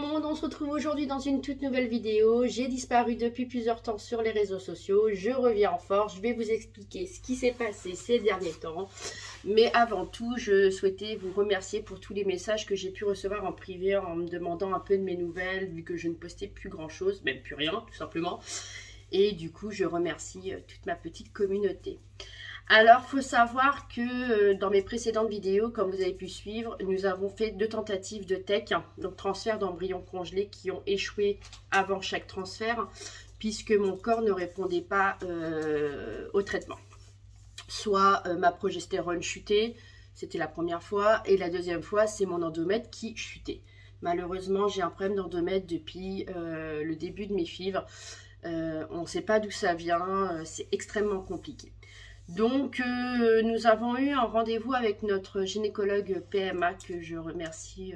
monde, on se retrouve aujourd'hui dans une toute nouvelle vidéo. J'ai disparu depuis plusieurs temps sur les réseaux sociaux, je reviens en force, je vais vous expliquer ce qui s'est passé ces derniers temps. Mais avant tout, je souhaitais vous remercier pour tous les messages que j'ai pu recevoir en privé en me demandant un peu de mes nouvelles, vu que je ne postais plus grand chose, même plus rien tout simplement. Et du coup, je remercie toute ma petite communauté. Alors, faut savoir que dans mes précédentes vidéos, comme vous avez pu suivre, nous avons fait 2 tentatives de TEC, donc transfert d'embryons congelés, qui ont échoué avant chaque transfert, puisque mon corps ne répondait pas au traitement. Soit ma progestérone chutait, c'était la première fois, et la deuxième fois, c'est mon endomètre qui chutait. Malheureusement, j'ai un problème d'endomètre depuis le début de mes FIV. On ne sait pas d'où ça vient, c'est extrêmement compliqué. Donc, nous avons eu un rendez-vous avec notre gynécologue PMA que je remercie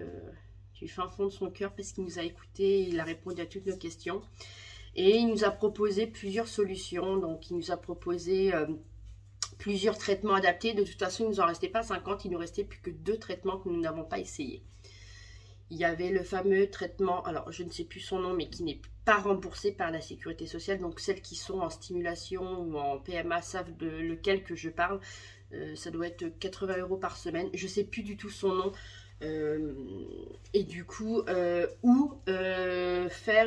du fin fond de son cœur parce qu'il nous a écoutés, il a répondu à toutes nos questions. Et il nous a proposé plusieurs solutions. Donc, il nous a proposé plusieurs traitements adaptés. De toute façon, il ne nous en restait pas 50, il ne nous restait plus que 2 traitements que nous n'avons pas essayés. Il y avait le fameux traitement, alors je ne sais plus son nom, mais qui n'est pas remboursé par la sécurité sociale. Donc celles qui sont en stimulation ou en PMA savent de lequel que je parle. Ça doit être 80 € par semaine. Je ne sais plus du tout son nom. Et du coup, faire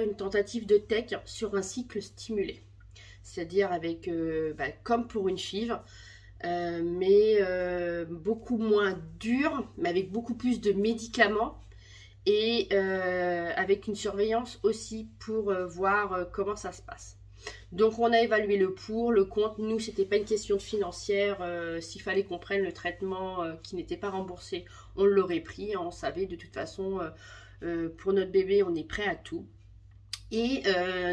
une tentative de TEC sur un cycle stimulé. C'est-à-dire avec, comme pour une FIV, mais beaucoup moins dur, mais avec beaucoup plus de médicaments. Et avec une surveillance aussi pour voir comment ça se passe. Donc on a évalué le pour, le contre. Nous, c'était pas une question de financière. S'il fallait qu'on prenne le traitement qui n'était pas remboursé, on l'aurait pris. On savait de toute façon, pour notre bébé, on est prêt à tout. Et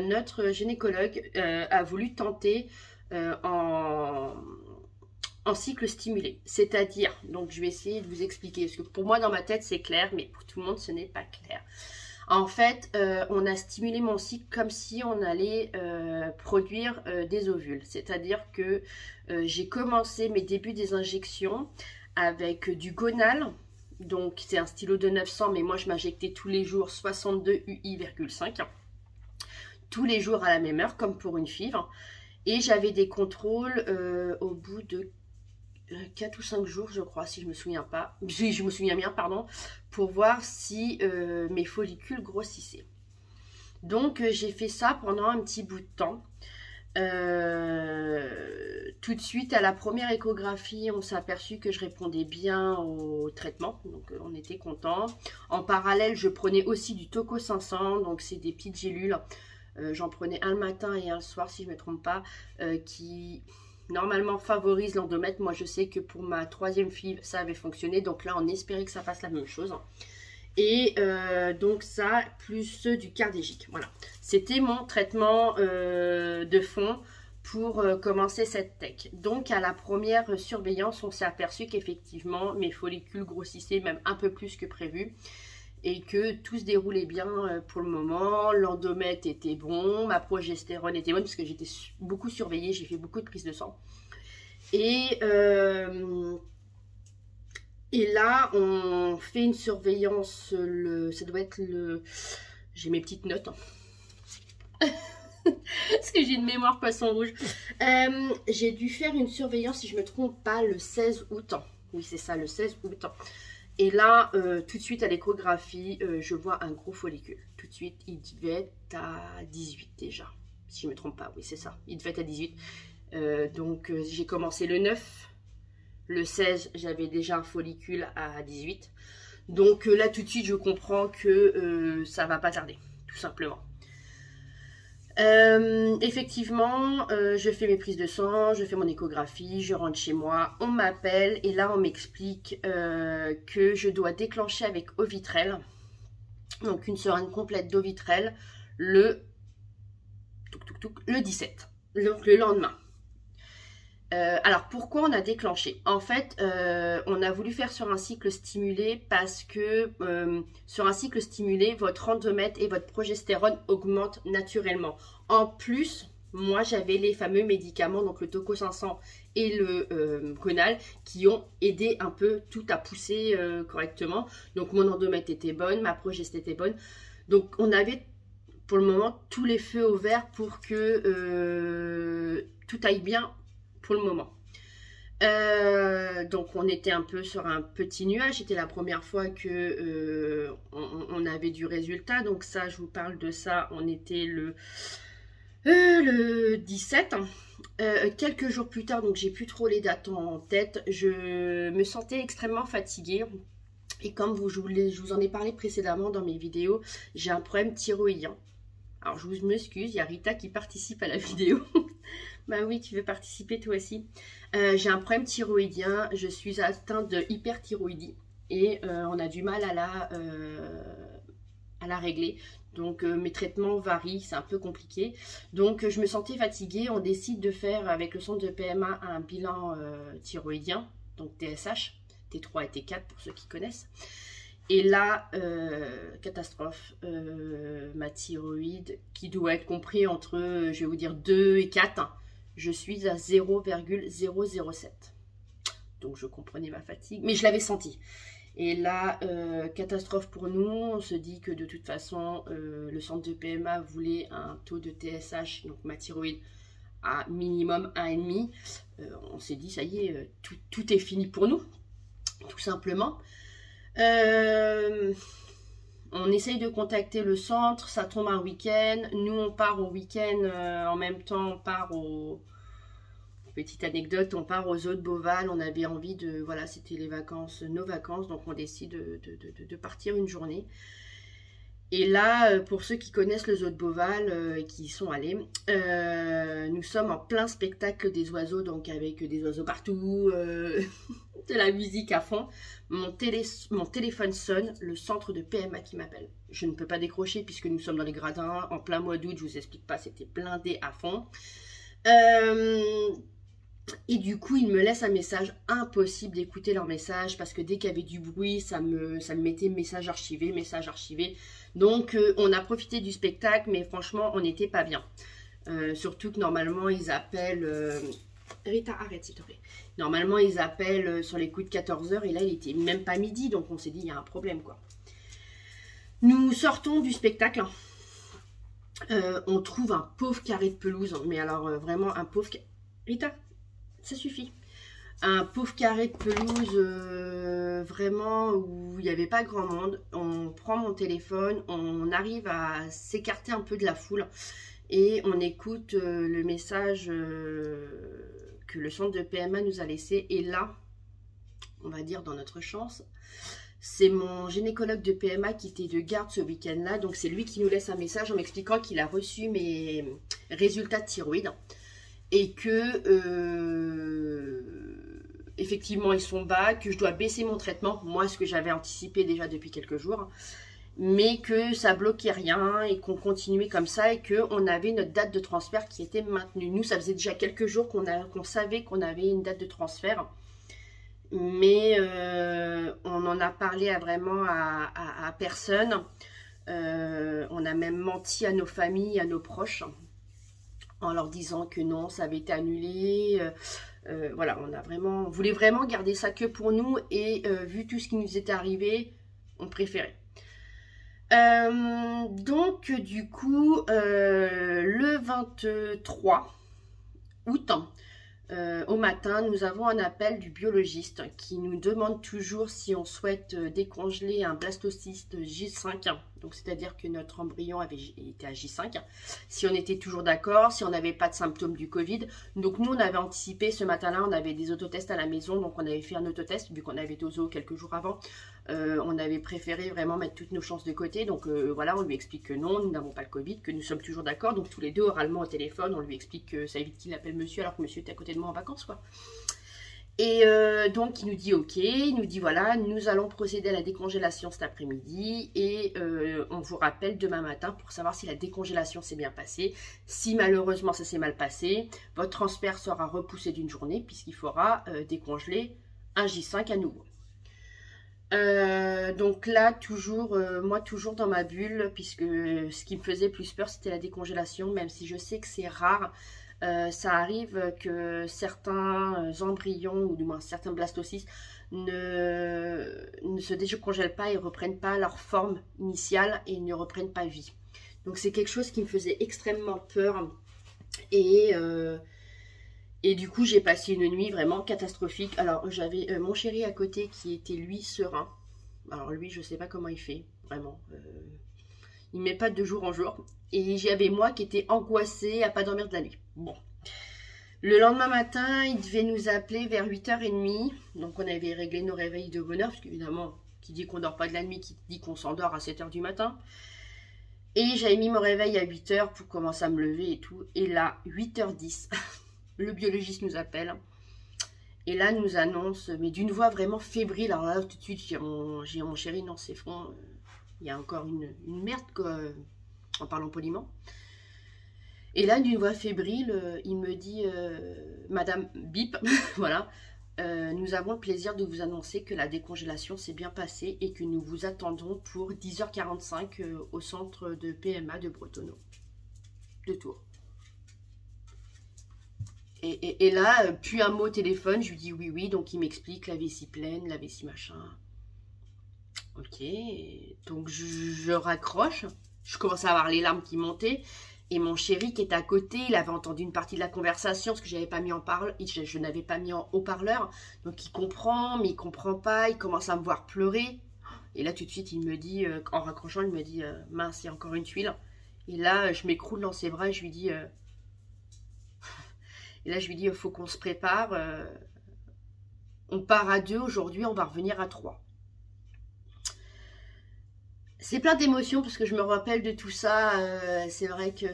notre gynécologue a voulu tenter en cycle stimulé, c'est-à-dire, donc je vais essayer de vous expliquer, parce que pour moi dans ma tête c'est clair, mais pour tout le monde ce n'est pas clair. En fait, on a stimulé mon cycle comme si on allait produire des ovules, c'est-à-dire que j'ai commencé mes débuts des injections avec du Gonal, donc c'est un stylo de 900, mais moi je m'injectais tous les jours 62 UI,5, tous les jours à la même heure, comme pour une FIV, et j'avais des contrôles au bout de 4 ou 5 jours, je crois, si je me souviens pas. Si je me souviens bien, pardon, pour voir si mes follicules grossissaient. Donc, j'ai fait ça pendant un petit bout de temps. Tout de suite, à la première échographie, on s'est aperçu que je répondais bien au traitement. Donc, on était content. En parallèle, je prenais aussi du Toco 500. Donc, c'est des petites gélules. J'en prenais un le matin et un le soir, si je ne me trompe pas, qui normalement favorise l'endomètre. Moi, je sais que pour ma 3e FIV, ça avait fonctionné. Donc là, on espérait que ça fasse la même chose. Et donc ça, plus ceux du Cardégique. Voilà. C'était mon traitement de fond pour commencer cette TEC. Donc, à la première surveillance, on s'est aperçu qu'effectivement, mes follicules grossissaient même un peu plus que prévu. Et que tout se déroulait bien pour le moment, l'endomètre était bon, ma progestérone était bonne, parce que j'étais beaucoup surveillée, j'ai fait beaucoup de prises de sang. Et là, on fait une surveillance, ça doit être le... J'ai mes petites notes, hein. Parce que j'ai une mémoire poisson rouge. J'ai dû faire une surveillance, si je ne me trompe pas, le 16 août. Oui, c'est ça, le 16 août. Et là, tout de suite à l'échographie, je vois un gros follicule. Tout de suite, il devait être à 18 déjà. Si je ne me trompe pas, oui, c'est ça. Il devait être à 18. Donc, j'ai commencé le 9. Le 16, j'avais déjà un follicule à 18. Donc là, tout de suite, je comprends que ça ne va pas tarder, tout simplement. Effectivement, je fais mes prises de sang, je fais mon échographie, je rentre chez moi, on m'appelle et là on m'explique que je dois déclencher avec Ovitrel, donc une seringue complète d'Ovitrel le 17, donc le lendemain. Alors pourquoi on a déclenché? En fait, on a voulu faire sur un cycle stimulé parce que sur un cycle stimulé, votre endomètre et votre progestérone augmentent naturellement. En plus moi j'avais les fameux médicaments, donc le Toco 500 et le Conal, qui ont aidé un peu tout à pousser correctement. Donc mon endomètre était bonne, ma progeste était bonne. Donc on avait pour le moment tous les feux au vert pour que tout aille bien pour le moment. Donc on était un peu sur un petit nuage. C'était la première fois que on avait du résultat. Donc ça, je vous parle de ça. On était le 17. Quelques jours plus tard, donc j'ai plus trop les dates en tête, je me sentais extrêmement fatiguée. Et comme je vous en ai parlé précédemment dans mes vidéos, j'ai un problème thyroïdien. Alors je vous m'excuse, il y a Rita qui participe à la vidéo. Bah oui, tu veux participer toi aussi. J'ai un problème thyroïdien, je suis atteinte de hyperthyroïdie et on a du mal à la régler. Donc mes traitements varient, c'est un peu compliqué. Donc je me sentais fatiguée, on décide de faire avec le centre de PMA un bilan thyroïdien, donc TSH, T3 et T4 pour ceux qui connaissent. Et là, catastrophe, ma thyroïde qui doit être compris entre, je vais vous dire, 2 et 4, je suis à 0,007. Donc je comprenais ma fatigue, mais je l'avais senti. Et là, catastrophe pour nous, on se dit que de toute façon, le centre de PMA voulait un taux de TSH, donc ma thyroïde, à minimum 1,5. On s'est dit, ça y est, tout est fini pour nous, tout simplement. On essaye de contacter le centre, ça tombe un week-end. Nous, on part au week-end, en même temps, on part au... Petite anecdote, on part aux eaux de Beauval, on avait envie de... Voilà, c'était les vacances, nos vacances, donc on décide de partir une journée. Et là, pour ceux qui connaissent le zoo de Beauval et qui y sont allés, nous sommes en plein spectacle des oiseaux, donc avec des oiseaux partout, de la musique à fond. Mon téléphone sonne, le centre de PMA qui m'appelle. Je ne peux pas décrocher puisque nous sommes dans les gradins, en plein mois d'août, je vous explique pas, c'était blindé à fond. Et du coup, ils me laissent un message, impossible d'écouter leur message parce que dès qu'il y avait du bruit, ça me mettait message archivé, message archivé. Donc, on a profité du spectacle, mais franchement, on n'était pas bien. Surtout que normalement, ils appellent... Rita, arrête s'il te plaît. Normalement, ils appellent sur les coups de 14 h et là, il était même pas midi, donc on s'est dit, il y a un problème, quoi. Nous sortons du spectacle. On trouve un pauvre carré de pelouse, mais alors vraiment un pauvre... Rita, ça suffit. Un pauvre carré de pelouse, vraiment, où il n'y avait pas grand monde. On prend mon téléphone, on arrive à s'écarter un peu de la foule et on écoute le message que le centre de PMA nous a laissé. Et là, on va dire dans notre chance, c'est mon gynécologue de PMA qui était de garde ce week-end-là. Donc c'est lui qui nous laisse un message en m'expliquant qu'il a reçu mes résultats de thyroïde. Et que effectivement ils sont bas, que je dois baisser mon traitement, moi ce que j'avais anticipé déjà depuis quelques jours, mais que ça bloquait rien et qu'on continuait comme ça et qu'on avait notre date de transfert qui était maintenue. Nous ça faisait déjà quelques jours qu'on savait qu'on avait une date de transfert, mais on en a parlé vraiment à personne. On a même menti à nos familles, à nos proches, en leur disant que non, ça avait été annulé. Voilà, on voulait vraiment garder ça que pour nous. Et vu tout ce qui nous était arrivé, on préférait. Donc, du coup, le 23 août, au matin, nous avons un appel du biologiste qui nous demande toujours si on souhaite décongeler un blastocyste J5, donc c'est-à-dire que notre embryon avait été à J5, si on était toujours d'accord, si on n'avait pas de symptômes du Covid. Donc nous, on avait anticipé ce matin-là, on avait des autotests à la maison, donc on avait fait un autotest, vu qu'on avait été au zoo quelques jours avant. On avait préféré vraiment mettre toutes nos chances de côté, donc voilà, on lui explique que non, nous n'avons pas le Covid, que nous sommes toujours d'accord, donc tous les deux oralement au téléphone, on lui explique que ça évite qu'il appelle monsieur alors que monsieur était à côté de moi en vacances, quoi. Et donc il nous dit ok, il nous dit voilà, nous allons procéder à la décongélation cet après-midi et on vous rappelle demain matin pour savoir si la décongélation s'est bien passée. Si malheureusement ça s'est mal passé, votre transfert sera repoussé d'une journée puisqu'il faudra décongeler un J5 à nouveau. Donc là, toujours, moi, toujours dans ma bulle, puisque ce qui me faisait plus peur, c'était la décongélation, même si je sais que c'est rare. Ça arrive que certains embryons, ou du moins certains blastocystes, ne se décongèlent pas et reprennent pas leur forme initiale et ne reprennent pas vie. Donc c'est quelque chose qui me faisait extrêmement peur. Et, euh, et du coup, j'ai passé une nuit vraiment catastrophique. Alors, j'avais mon chéri à côté qui était, lui, serein. Alors, lui, je sais pas comment il fait, vraiment. Il met pas de jour en jour. Et j'avais moi qui était angoissée à pas dormir de la nuit. Bon. Le lendemain matin, il devait nous appeler vers 8h30. Donc, on avait réglé nos réveils de bonne heure. Parce qu'évidemment, qui dit qu'on dort pas de la nuit, qui dit qu'on s'endort à 7h du matin. Et j'avais mis mon réveil à 8h pour commencer à me lever et tout. Et là, 8h10, le biologiste nous appelle. Et là, nous annonce, mais d'une voix vraiment fébrile. Alors là, tout de suite, j'ai mon chéri dans ses fronts. Il y a encore une merde, quoi, en parlant poliment. Et là, d'une voix fébrile, il me dit, Madame Bip, voilà, nous avons le plaisir de vous annoncer que la décongélation s'est bien passée et que nous vous attendons pour 10h45 au centre de PMA de Bretonneau, de Tours. Et là, puis un mot au téléphone, je lui dis oui, oui, donc il m'explique la vessie pleine, la vessie machin. Ok, donc je raccroche, je commence à avoir les larmes qui montaient, et mon chéri qui est à côté, il avait entendu une partie de la conversation, parce que j'avais pas mis en parle, je n'avais pas mis en haut-parleur, donc il comprend, mais il comprend pas, il commence à me voir pleurer, et là tout de suite il me dit, en raccrochant, il me dit, mince, il y a encore une tuile, et là je m'écroule dans ses bras, et je lui dis... Et là, je lui dis, il faut qu'on se prépare. On part à 2 aujourd'hui, on va revenir à 3. C'est plein d'émotions parce que je me rappelle de tout ça. C'est vrai que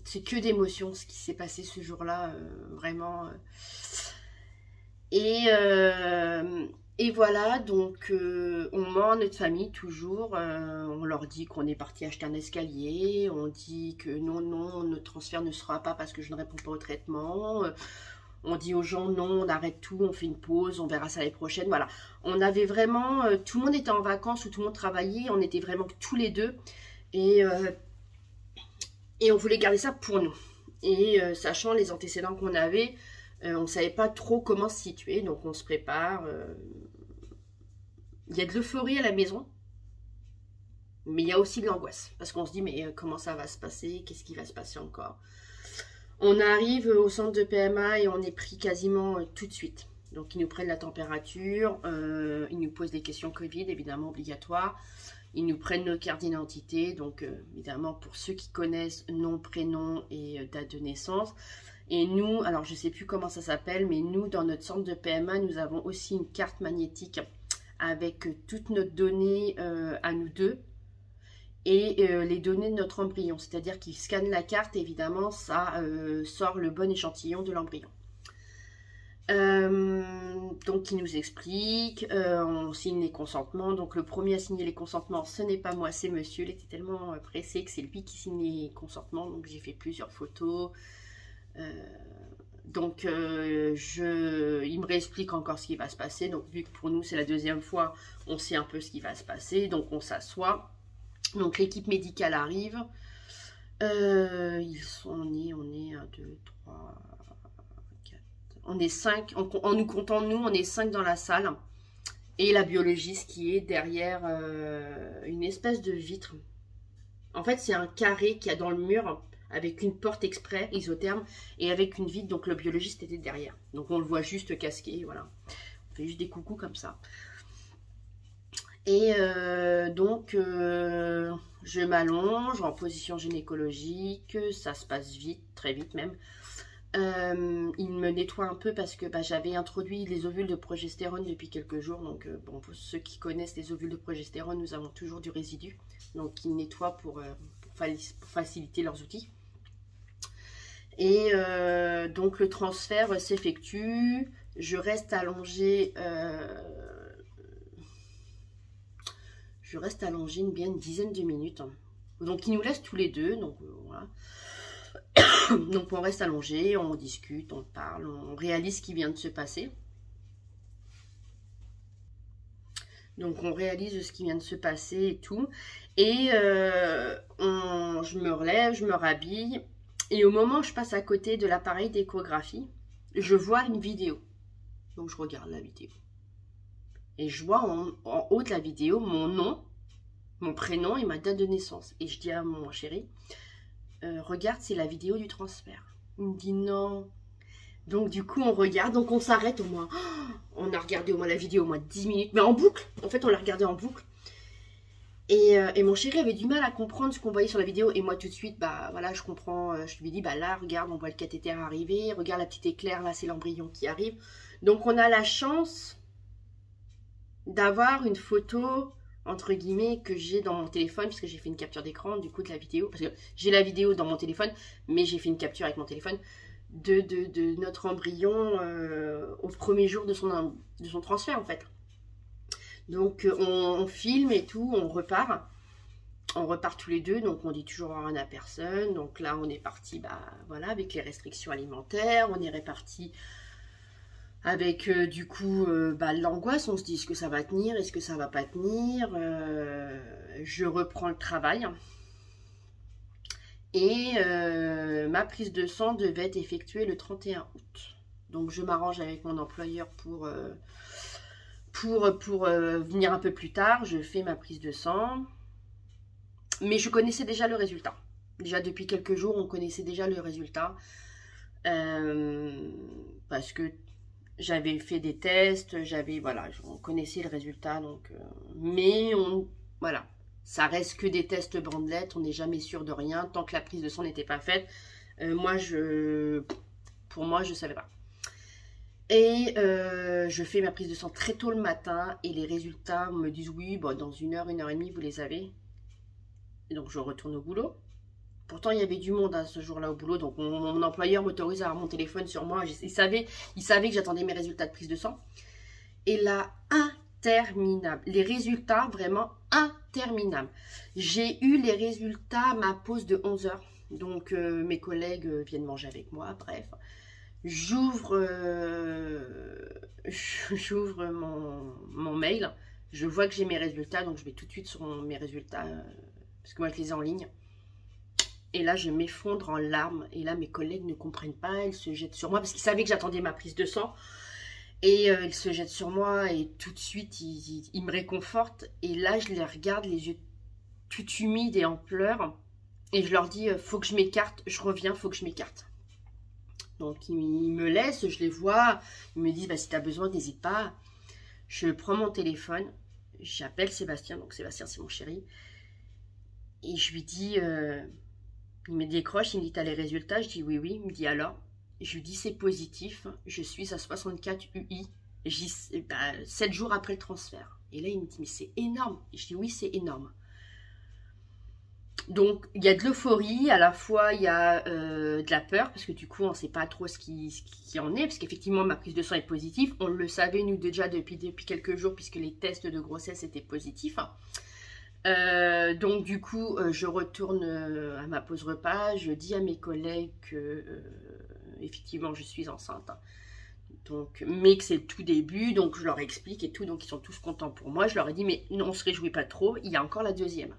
c'est que d'émotions ce qui s'est passé ce jour-là. Vraiment. Et voilà, donc on ment notre famille toujours. On leur dit qu'on est parti acheter un escalier. On dit que non, non, notre transfert ne sera pas parce que je ne réponds pas au traitement. On dit aux gens non, on arrête tout, on fait une pause, on verra ça l'année prochaine. Voilà, on avait vraiment, tout le monde était en vacances ou tout le monde travaillait. On était vraiment tous les deux et on voulait garder ça pour nous. Et sachant les antécédents qu'on avait, on ne savait pas trop comment se situer, donc on se prépare. Il y a de l'euphorie à la maison, mais il y a aussi de l'angoisse. Parce qu'on se dit, mais comment ça va se passer? Qu'est-ce qui va se passer encore? On arrive au centre de PMA et on est pris quasiment tout de suite. Donc ils nous prennent la température, ils nous posent des questions Covid, évidemment obligatoires. Ils nous prennent nos cartes d'identité, donc évidemment pour ceux qui connaissent, nom, prénom et date de naissance. Et nous, alors je ne sais plus comment ça s'appelle, mais nous, dans notre centre de PMA, nous avons aussi une carte magnétique avec toutes nos données à nous deux et les données de notre embryon. C'est-à-dire qu'ils scannent la carte et évidemment, ça sort le bon échantillon de l'embryon. Donc il nous explique, on signe les consentements. Donc le premier à signer les consentements, ce n'est pas moi, c'est monsieur. Il était tellement pressé que c'est lui qui signe les consentements. Donc j'ai fait plusieurs photos. Donc il me réexplique encore ce qui va se passer. Donc vu que pour nous c'est la deuxième fois, on sait un peu ce qui va se passer. Donc on s'assoit. Donc l'équipe médicale arrive. On est 1, 2, 3, 4. On est 5. En nous comptant nous, on est 5 dans la salle. Et la biologiste qui est derrière une espèce de vitre. En fait c'est un carré qu'il y a dans le mur, avec une porte exprès, isotherme, et avec une vitre, donc le biologiste était derrière. Donc on le voit juste casqué, voilà. On fait juste des coucous comme ça. Et donc, je m'allonge en position gynécologique, ça se passe vite, très vite même. Il me nettoie un peu parce que j'avais introduit les ovules de progestérone depuis quelques jours. Donc, bon, pour ceux qui connaissent les ovules de progestérone, nous avons toujours du résidu. Donc, il nettoie pour faciliter leurs outils. Et donc le transfert s'effectue, je reste allongée, une dizaine de minutes. Donc il nous laisse tous les deux, donc voilà. Donc on reste allongé, on discute, on parle, on réalise ce qui vient de se passer. Donc on réalise ce qui vient de se passer et tout. Et je me relève, je me rhabille. Et au moment où je passe à côté de l'appareil d'échographie, je vois une vidéo. Donc je regarde la vidéo. Et je vois en haut de la vidéo mon nom, mon prénom et ma date de naissance. Et je dis à mon chéri, regarde, c'est la vidéo du transfert. Il me dit non. Donc du coup on regarde, donc on s'arrête au moins. On a regardé au moins la vidéo au moins 10 minutes, mais en boucle. En fait on l'a regardé en boucle. Et mon chéri avait du mal à comprendre ce qu'on voyait sur la vidéo. Et moi tout de suite, bah voilà, je comprends. Je lui dis, bah là, regarde, on voit le cathéter arriver. Regarde la petite éclair, là c'est l'embryon qui arrive. Donc on a la chance d'avoir une photo, entre guillemets, que j'ai dans mon téléphone, puisque j'ai fait une capture d'écran du coup de la vidéo. Parce que j'ai la vidéo dans mon téléphone, mais j'ai fait une capture avec mon téléphone de notre embryon au premier jour de son transfert en fait. Donc on filme et tout, on repart tous les deux, donc on dit toujours rien à personne. Donc là on est parti, bah voilà, avec les restrictions alimentaires, on est réparti avec du coup bah, l'angoisse, on se dit est-ce que ça va tenir, est-ce que ça va pas tenir. Je reprends le travail et ma prise de sang devait être effectuée le 31 août. Donc je m'arrange avec mon employeur pour venir un peu plus tard. Je fais ma prise de sang, mais je connaissais déjà le résultat. Déjà depuis quelques jours, on connaissait déjà le résultat parce que j'avais fait des tests, voilà, on connaissait le résultat. Donc, mais voilà, ça reste que des tests bandelettes, on n'est jamais sûr de rien tant que la prise de sang n'était pas faite. Pour moi, je savais pas. Et je fais ma prise de sang très tôt le matin et les résultats me disent oui, bon, dans 1 heure et demie, vous les avez. Et donc je retourne au boulot. Pourtant, il y avait du monde ce jour-là au boulot, donc mon employeur m'autorise à avoir mon téléphone sur moi. Il savait que j'attendais mes résultats de prise de sang. Et là, interminable. Les résultats, vraiment interminables. J'ai eu les résultats à ma pause de 11 h. Donc mes collègues viennent manger avec moi, bref. J'ouvre mon mail, je vois que j'ai mes résultats, donc je vais tout de suite sur mes résultats, parce que moi je les ai en ligne. Et là je m'effondre en larmes, et là mes collègues ne comprennent pas, ils se jettent sur moi, parce qu'ils savaient que j'attendais ma prise de sang. Et ils se jettent sur moi, et tout de suite ils me réconfortent. Et là je les regarde, les yeux tout humides et en pleurs, et je leur dis, faut que je m'écarte, je reviens, faut que je m'écarte. Donc ils me laissent, je les vois, ils me disent bah, si tu as besoin, n'hésite pas. Je prends mon téléphone, j'appelle Sébastien, donc Sébastien c'est mon chéri, et je lui dis, il me décroche, il me dit t'as les résultats, je dis oui, il me dit alors, je lui dis c'est positif, je suis à 64 UI, 7 jours après le transfert. Et là il me dit mais c'est énorme, et je dis oui c'est énorme. Donc, il y a de l'euphorie, à la fois, il y a de la peur, parce que du coup, on ne sait pas trop ce qui en est, parce qu'effectivement, ma prise de sang est positive. On le savait, nous, déjà, depuis quelques jours, puisque les tests de grossesse étaient positifs. Donc, du coup, je retourne à ma pause repas. Je dis à mes collègues que, effectivement, je suis enceinte. Donc, mais que c'est le tout début, donc je leur explique et tout. Donc, ils sont tous contents pour moi. Je leur ai dit, mais non, on ne se réjouit pas trop, il y a encore la deuxième.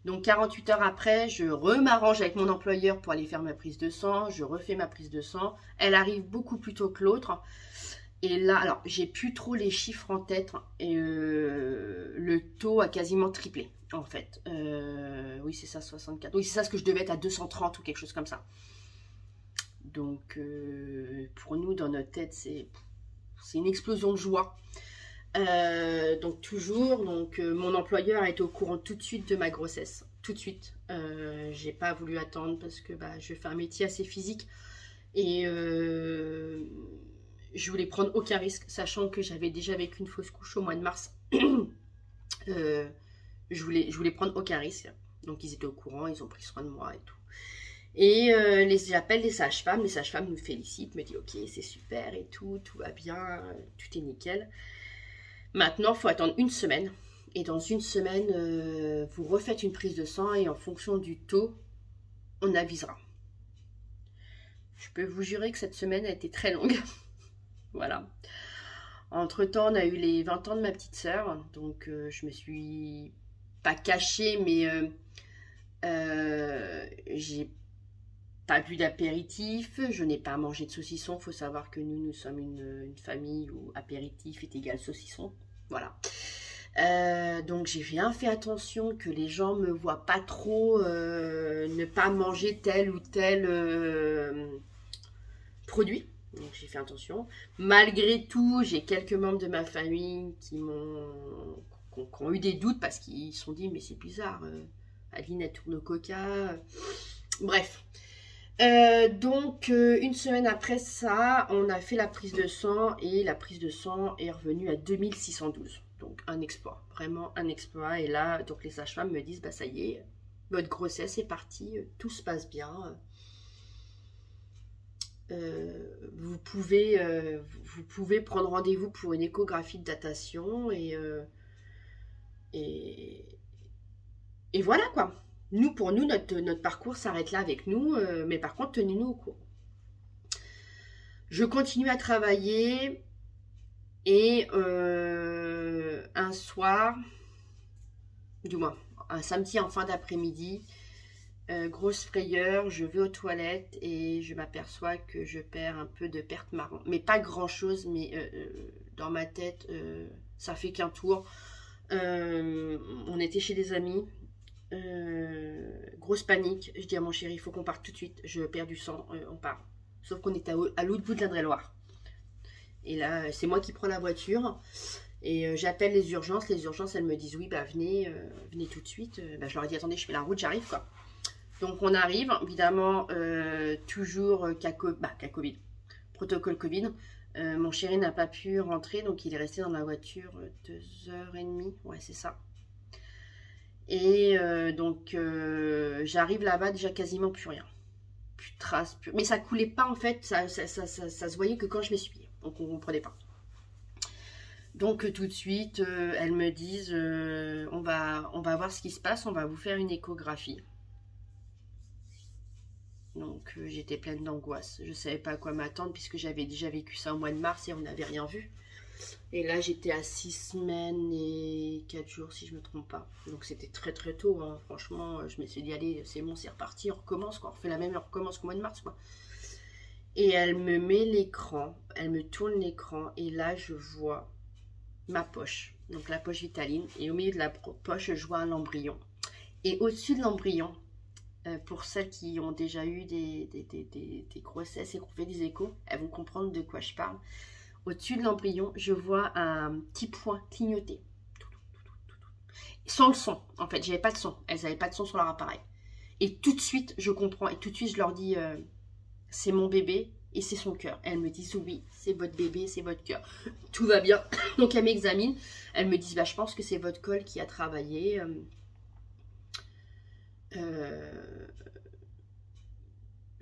Donc 48 heures après, je m'arrange avec mon employeur pour aller faire ma prise de sang. Je refais ma prise de sang. Elle arrive beaucoup plus tôt que l'autre. Et là, alors, j'ai plus trop les chiffres en tête. Et le taux a quasiment triplé, en fait. Oui, c'est ça, 64. Oui, c'est ça, ce que je devais être à 230 ou quelque chose comme ça. Donc, pour nous, dans notre tête, c'est une explosion de joie. Donc toujours, mon employeur a été au courant tout de suite de ma grossesse, tout de suite. J'ai pas voulu attendre parce que je fais un métier assez physique et je voulais prendre aucun risque, sachant que j'avais déjà vécu une fausse couche au mois de mars. Je voulais prendre aucun risque, donc ils étaient au courant, ils ont pris soin de moi et tout. Et j'appelle les sages-femmes nous félicitent, me disent ok c'est super et tout va bien, tout est nickel. Maintenant, il faut attendre 1 semaine. Et dans 1 semaine, vous refaites une prise de sang et en fonction du taux, on avisera. Je peux vous jurer que cette semaine a été très longue. Voilà. Entre-temps, on a eu les 20 ans de ma petite sœur, donc je me suis pas cachée, mais j'ai pas bu d'apéritif, je n'ai pas mangé de saucisson. Il faut savoir que nous sommes une famille où apéritif est égal saucisson. Voilà. Donc j'ai bien fait attention que les gens me voient pas trop ne pas manger tel ou tel produit. Donc j'ai fait attention. Malgré tout, j'ai quelques membres de ma famille qui ont eu des doutes parce qu'ils se sont dit mais c'est bizarre, Adeline elle tourne au coca. Bref. Donc une semaine après ça, on a fait la prise de sang et la prise de sang est revenue à 2612. Donc un exploit, vraiment un exploit. Et là, donc les sages-femmes me disent, bah ça y est, votre grossesse est partie, tout se passe bien. Vous pouvez prendre rendez-vous pour une échographie de datation et voilà quoi. Pour nous, notre parcours s'arrête là avec nous, mais par contre, tenez-nous au courant. Je continue à travailler et un soir, du moins un samedi en fin d'après-midi, grosse frayeur, je vais aux toilettes et je m'aperçois que je perds un peu de perte marron. Mais pas grand-chose, mais dans ma tête, ça fait qu'un tour. On était chez des amis. Grosse panique, je dis à mon chéri, il faut qu'on parte tout de suite, je perds du sang, on part. Sauf qu'on était à l'autre bout de l'Indre-et-Loire. Et là, c'est moi qui prends la voiture et j'appelle les urgences. Les urgences, elles me disent oui, bah venez tout de suite. Bah, je leur ai dit attendez, je fais la route, j'arrive quoi. Donc on arrive, évidemment, toujours cas Covid, protocole Covid. Mon chéri n'a pas pu rentrer, donc il est resté dans la voiture 2h30, ouais c'est ça. Et donc j'arrive là-bas, déjà quasiment plus rien. Plus de traces, plus... mais ça coulait pas en fait, ça se voyait que quand je m'essuyais, donc on ne comprenait pas. Donc tout de suite, elles me disent, on va voir ce qui se passe, on va vous faire une échographie. Donc j'étais pleine d'angoisse, je ne savais pas à quoi m'attendre puisque j'avais déjà vécu ça au mois de mars et on n'avait rien vu. Et là j'étais à 6 semaines et 4 jours si je ne me trompe pas. Donc c'était très très tôt, hein. Franchement je me suis dit allez c'est bon c'est reparti, on recommence quoi, on refait la même, on recommence qu'au mois de mars quoi. Et elle me met l'écran, elle me tourne l'écran et là je vois ma poche, donc la poche Vitaline, et au milieu de la poche je vois un embryon. Et au-dessus de l'embryon, pour celles qui ont déjà eu des grossesses et qui ont fait des échos, elles vont comprendre de quoi je parle. Au-dessus de l'embryon, je vois un petit point clignoter. Sans le son, en fait, j'avais pas de son. Elles n'avaient pas de son sur leur appareil. Et tout de suite, je comprends. Et tout de suite, je leur dis, c'est mon bébé et c'est son cœur. Elles me disent, oui, c'est votre bébé, c'est votre cœur. Tout va bien. Donc, elles m'examinent. Elles me disent, bah, je pense que c'est votre col qui a travaillé.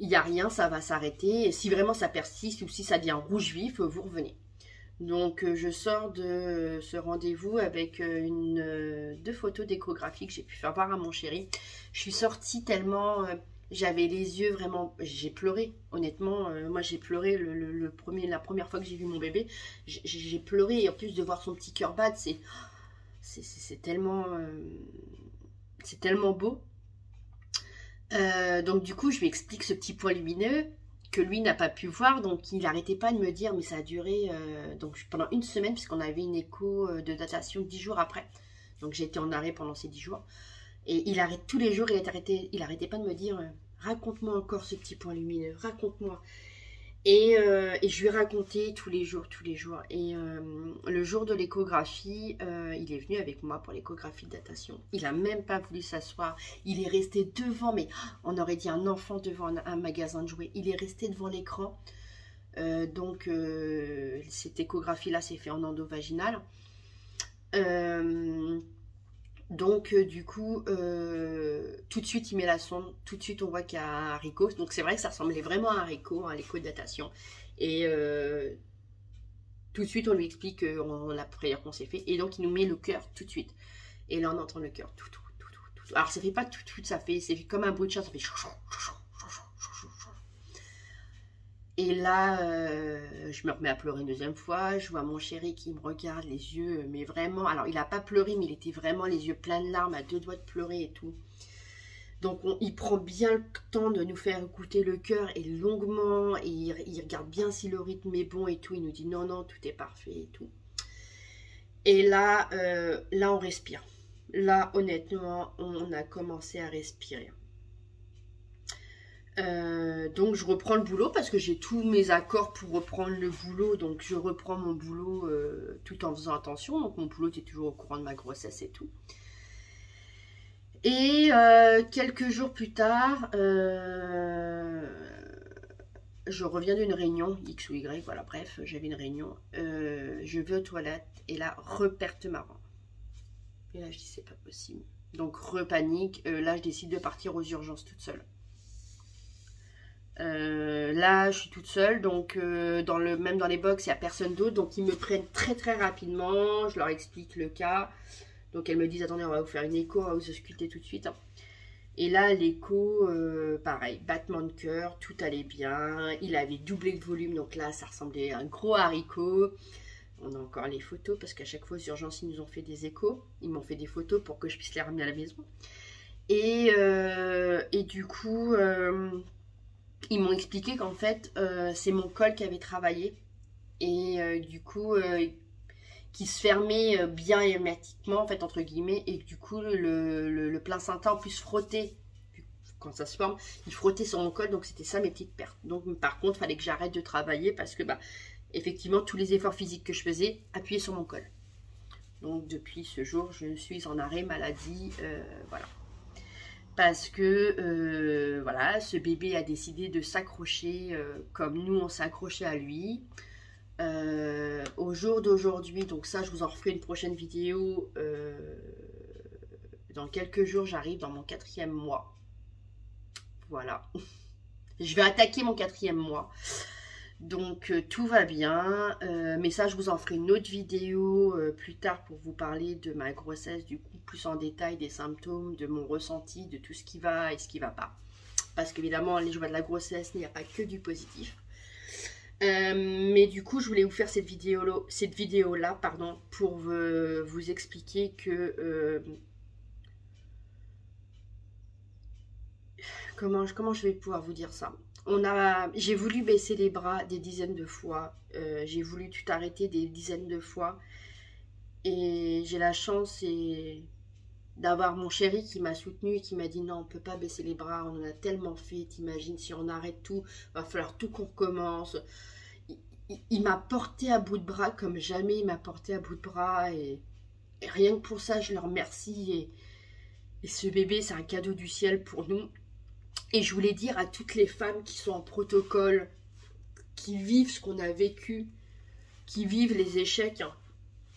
Il n'y a rien, ça va s'arrêter. Si vraiment ça persiste ou si ça devient rouge vif, vous revenez. Donc je sors de ce rendez-vous avec 2 photos d'échographie que j'ai pu faire voir à mon chéri. Je suis sortie tellement, j'avais les yeux vraiment, j'ai pleuré. Honnêtement, moi j'ai pleuré la première fois que j'ai vu mon bébé. J'ai pleuré et en plus de voir son petit cœur battre, c'est tellement beau. Donc du coup je lui explique ce petit point lumineux que lui n'a pas pu voir, donc il n'arrêtait pas de me dire, mais ça a duré donc pendant 1 semaine puisqu'on avait une écho de datation 10 jours après, donc j'ai été en arrêt pendant ces 10 jours et il arrête tous les jours, il arrêtait pas de me dire raconte-moi encore ce petit point lumineux, raconte-moi. Et je lui ai raconté tous les jours. Et le jour de l'échographie, il est venu avec moi pour l'échographie de datation. Il n'a même pas voulu s'asseoir. Il est resté devant, mais on aurait dit un enfant devant un magasin de jouets. Il est resté devant l'écran. Donc, cette échographie-là s'est fait en endovaginal. Donc du coup, tout de suite il met la sonde, tout de suite on voit qu'il y a un haricot. Donc c'est vrai que ça ressemblait vraiment à un haricot, à l'écho de datation. Et tout de suite on lui explique la prière qu'on s'est fait. Et donc il nous met le cœur tout de suite. Et là on entend le cœur. Tout. Alors ça fait pas tout, ça fait comme un bruit de chat, ça fait chou. Et là, je me remets à pleurer une deuxième fois. Je vois mon chéri qui me regarde, les yeux, mais vraiment... Alors, il n'a pas pleuré, mais il était vraiment les yeux pleins de larmes, à deux doigts de pleurer et tout. Donc, il prend bien le temps de nous faire écouter le cœur, et longuement, et il regarde bien si le rythme est bon et tout. Il nous dit non, non, tout est parfait et tout. Et là, là, on respire. Là, honnêtement, on a commencé à respirer. Donc je reprends le boulot parce que j'ai tous mes accords pour reprendre le boulot, donc je reprends mon boulot tout en faisant attention. Donc mon boulot était toujours au courant de ma grossesse et tout. Et quelques jours plus tard, je reviens d'une réunion, X ou Y, voilà, bref, j'avais une réunion. Je vais aux toilettes et là, reperte marrant. Et là, je dis, c'est pas possible. Donc, repanique. Là, je décide de partir aux urgences toute seule. Là, je suis toute seule, donc même dans les box, il n'y a personne d'autre. Donc, ils me prennent très, très rapidement. Je leur explique le cas. Donc, elles me disent, attendez, on va vous faire une écho, on va vous ausculter tout de suite. Et là, l'écho, pareil, battement de cœur, tout allait bien. Il avait doublé de volume, donc là, ça ressemblait à un gros haricot. On a encore les photos, parce qu'à chaque fois, aux urgences, ils nous ont fait des échos. Ils m'ont fait des photos pour que je puisse les ramener à la maison. Et du coup, ils m'ont expliqué qu'en fait, c'est mon col qui avait travaillé. Et du coup, qui se fermait bien hermétiquement, en fait, entre guillemets. Et du coup, le placenta, en plus, frottait. Quand ça se forme, il frottait sur mon col. Donc, c'était ça, mes petites pertes. Donc, par contre, il fallait que j'arrête de travailler parce que, bah, effectivement, tous les efforts physiques que je faisais appuyaient sur mon col. Donc, depuis ce jour, je suis en arrêt maladie. Voilà. Parce que, voilà, ce bébé a décidé de s'accrocher comme nous, on s'est accroché à lui. Au jour d'aujourd'hui, donc ça, je vous en referai une prochaine vidéo. Dans quelques jours, j'arrive dans mon 4e mois. Voilà. Je vais attaquer mon 4e mois. Donc, tout va bien. Mais ça, je vous en ferai une autre vidéo plus tard pour vous parler de ma grossesse, du coup, plus en détail des symptômes, de mon ressenti, de tout ce qui va et ce qui ne va pas. Parce qu'évidemment, les joies de la grossesse, il n'y a pas que du positif. Mais du coup, je voulais vous faire cette vidéo-là, pardon, pour vous expliquer que... comment je vais pouvoir vous dire ça? J'ai voulu baisser les bras des dizaines de fois, j'ai voulu tout arrêter des dizaines de fois, et j'ai la chance d'avoir mon chéri qui m'a soutenue et qui m'a dit non, on ne peut pas baisser les bras, on en a tellement fait, t'imagines, si on arrête tout, va falloir tout qu'on recommence. Il m'a porté à bout de bras comme jamais il m'a porté à bout de bras, et rien que pour ça, je le remercie, et ce bébé, c'est un cadeau du ciel pour nous. Et je voulais dire à toutes les femmes qui sont en protocole, qui vivent ce qu'on a vécu, qui vivent les échecs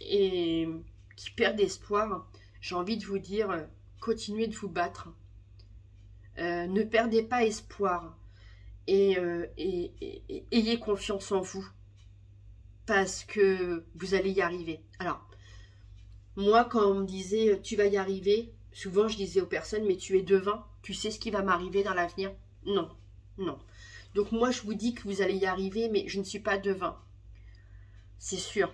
et qui perdent espoir, j'ai envie de vous dire, continuez de vous battre. Ne perdez pas espoir et ayez confiance en vous parce que vous allez y arriver. Alors, moi, quand on me disait « tu vas y arriver », souvent je disais aux personnes « mais tu es devin, tu sais ce qui va m'arriver dans l'avenir ?» Non, non. Donc moi, je vous dis que vous allez y arriver, mais je ne suis pas devin. C'est sûr.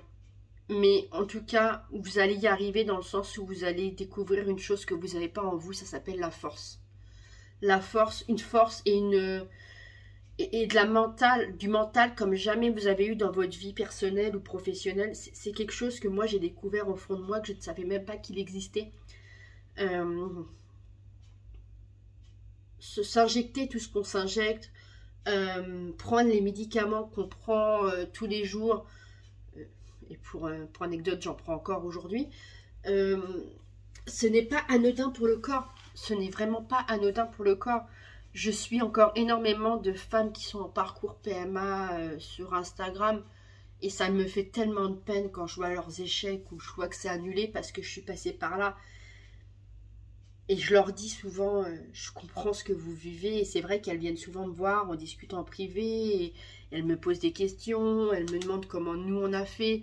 Mais en tout cas, vous allez y arriver dans le sens où vous allez découvrir une chose que vous n'avez pas en vous, ça s'appelle la force. La force, une force et du mental comme jamais vous avez eu dans votre vie personnelle ou professionnelle. C'est quelque chose que moi j'ai découvert au fond de moi, que je ne savais même pas qu'il existait. S'injecter tout ce qu'on s'injecte, prendre les médicaments qu'on prend tous les jours, et pour anecdote, j'en prends encore aujourd'hui, ce n'est pas anodin pour le corps, ce n'est vraiment pas anodin pour le corps. Je suis encore énormément de femmes qui sont en parcours PMA sur Instagram, et ça me fait tellement de peine quand je vois leurs échecs ou je vois que c'est annulé parce que je suis passée par là. Et je leur dis souvent, je comprends ce que vous vivez, et c'est vrai qu'elles viennent souvent me voir, on discute en privé, et elles me posent des questions, elles me demandent comment nous on a fait.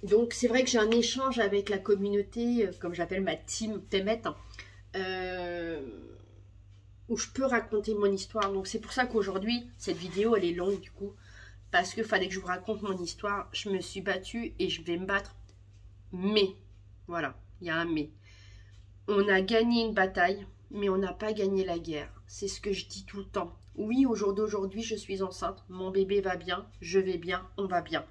Donc c'est vrai que j'ai un échange avec la communauté, comme j'appelle ma team Pémette. où je peux raconter mon histoire. Donc c'est pour ça qu'aujourd'hui, cette vidéo, elle est longue du coup. Parce qu'il fallait que je vous raconte mon histoire. Je me suis battue et je vais me battre. Mais, voilà, il y a un mais. On a gagné une bataille, mais on n'a pas gagné la guerre. C'est ce que je dis tout le temps. Oui, au jour d'aujourd'hui, je suis enceinte. Mon bébé va bien, je vais bien, on va bien.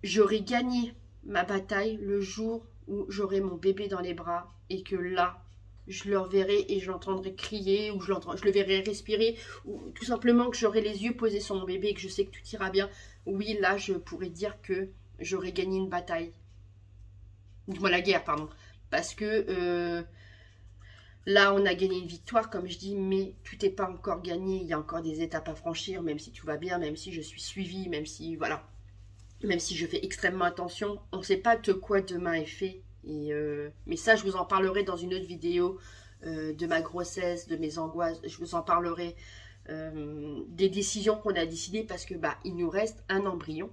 J'aurai gagné ma bataille le jour où j'aurai mon bébé dans les bras et que là, je le verrai et je l'entendrai crier ou je le verrai respirer ou tout simplement que j'aurai les yeux posés sur mon bébé et que je sais que tout ira bien. Oui, là, je pourrais dire que j'aurai gagné une bataille. Du moins la guerre, pardon. Parce que là, on a gagné une victoire, comme je dis, mais tout n'est pas encore gagné. Il y a encore des étapes à franchir, même si tout va bien, même si je suis suivie, même si, voilà. Même si je fais extrêmement attention, on ne sait pas de quoi demain est fait. Mais ça, je vous en parlerai dans une autre vidéo de ma grossesse, de mes angoisses. Je vous en parlerai des décisions qu'on a décidées parce que il nous reste un embryon.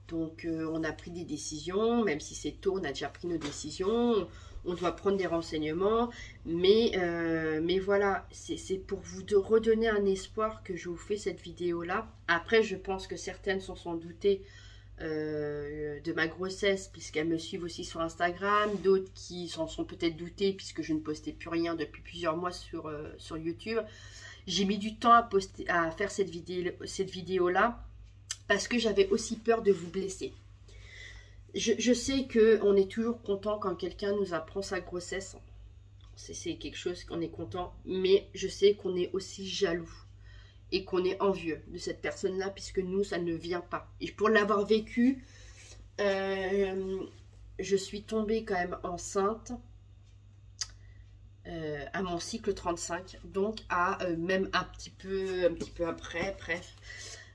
Donc, on a pris des décisions, même si c'est tôt, on a déjà pris nos décisions. On doit prendre des renseignements. Mais voilà, c'est pour vous redonner un espoir que je vous fais cette vidéo-là. Après, je pense que certaines s'en sont doutées de ma grossesse puisqu'elles me suivent aussi sur Instagram, d'autres qui s'en sont peut-être doutées puisque je ne postais plus rien depuis plusieurs mois sur YouTube. J'ai mis du temps à faire cette vidéo là parce que j'avais aussi peur de vous blesser. Je sais qu'on est toujours content quand quelqu'un nous apprend sa grossesse, c'est quelque chose qu'on est content, mais je sais qu'on est aussi jaloux et qu'on est envieux de cette personne-là, puisque nous, ça ne vient pas. Et pour l'avoir vécu, je suis tombée quand même enceinte à mon cycle 35, donc même un petit peu après, bref.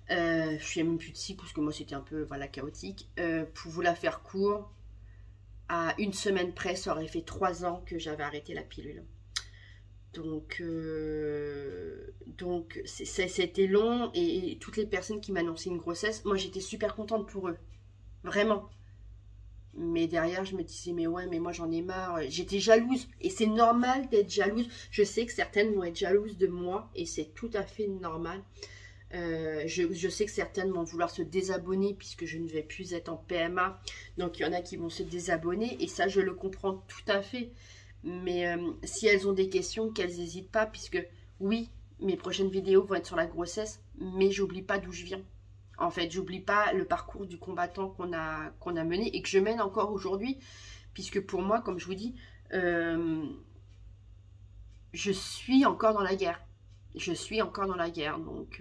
Je suis même plus de cycle, parce que moi, c'était un peu, voilà, chaotique. Pour vous la faire court, à une semaine près, ça aurait fait 3 ans que j'avais arrêté la pilule. Donc c'était long et toutes les personnes qui m'annonçaient une grossesse, moi j'étais super contente pour eux, vraiment. Mais derrière je me disais mais ouais mais moi j'en ai marre, j'étais jalouse et c'est normal d'être jalouse. Je sais que certaines vont être jalouses de moi et c'est tout à fait normal. Je sais que certaines vont vouloir se désabonner puisque je ne vais plus être en PMA, donc il y en a qui vont se désabonner et ça je le comprends tout à fait. Mais si elles ont des questions, qu'elles n'hésitent pas, puisque oui, mes prochaines vidéos vont être sur la grossesse, mais j'oublie pas d'où je viens. En fait, j'oublie pas le parcours du combattant qu'on a mené et que je mène encore aujourd'hui, puisque pour moi, comme je vous dis, je suis encore dans la guerre. Je suis encore dans la guerre, donc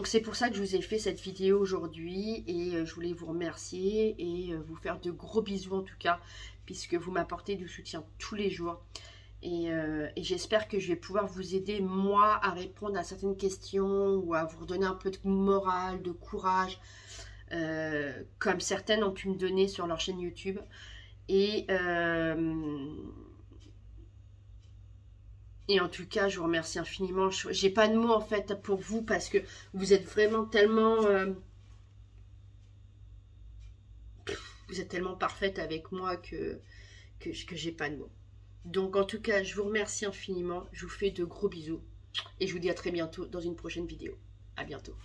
c'est pour ça que je vous ai fait cette vidéo aujourd'hui et je voulais vous remercier et vous faire de gros bisous en tout cas, puisque vous m'apportez du soutien tous les jours. Et j'espère que je vais pouvoir vous aider, moi, à répondre à certaines questions ou à vous redonner un peu de morale, de courage, comme certaines ont pu me donner sur leur chaîne YouTube. Et en tout cas, je vous remercie infiniment. J'ai pas de mots en fait pour vous parce que vous êtes vraiment tellement... vous êtes tellement parfaite avec moi que j'ai pas de mots. Donc en tout cas, je vous remercie infiniment. Je vous fais de gros bisous. Et je vous dis à très bientôt dans une prochaine vidéo. À bientôt.